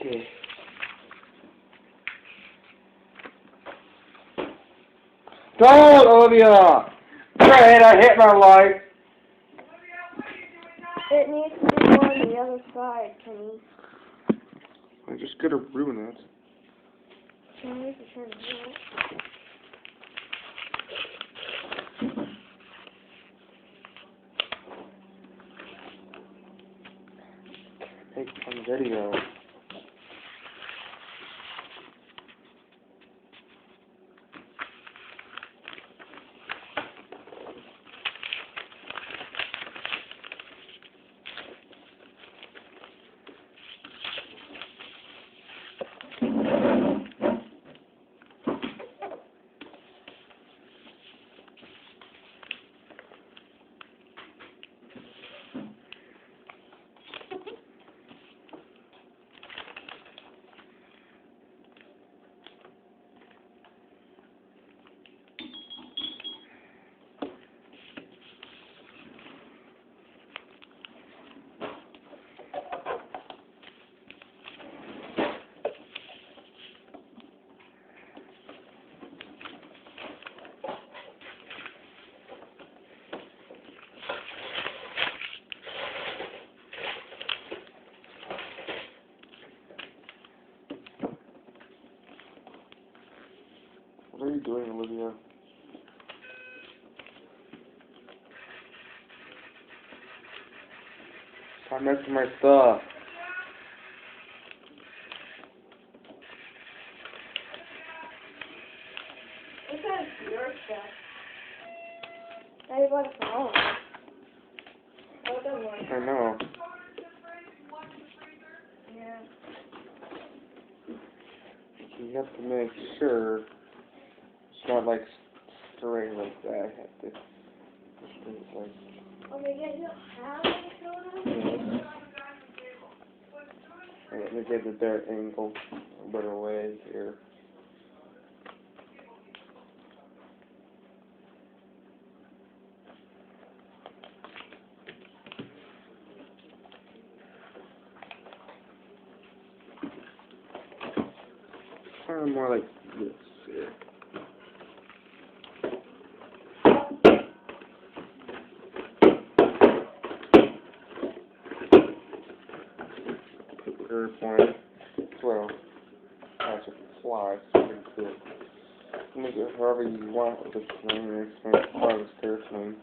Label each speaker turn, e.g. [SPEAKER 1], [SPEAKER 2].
[SPEAKER 1] Okay. Don't, Olivia! Great, I hit my light.
[SPEAKER 2] It needs to be on the other side, Kenny.
[SPEAKER 1] I'm just gonna ruin it.
[SPEAKER 2] Can we turn it on?
[SPEAKER 1] Take some video. What are you doing, Olivia? Stop messing my stuff.
[SPEAKER 2] Look at your stuff. Now you got a phone. Oh, it doesn't work.
[SPEAKER 1] I know.
[SPEAKER 2] Yeah.
[SPEAKER 1] You have to make sure it's not like straight like that. I have to straight like.
[SPEAKER 2] Okay, yeah, you don't have any soda?
[SPEAKER 1] Yes. Let me get the dirt angle a better way here. Kind of more like this here. Put the earth point. Well, that's a fly. It's pretty cool. You make it however you want with this thing. It's going to fly this earth thing.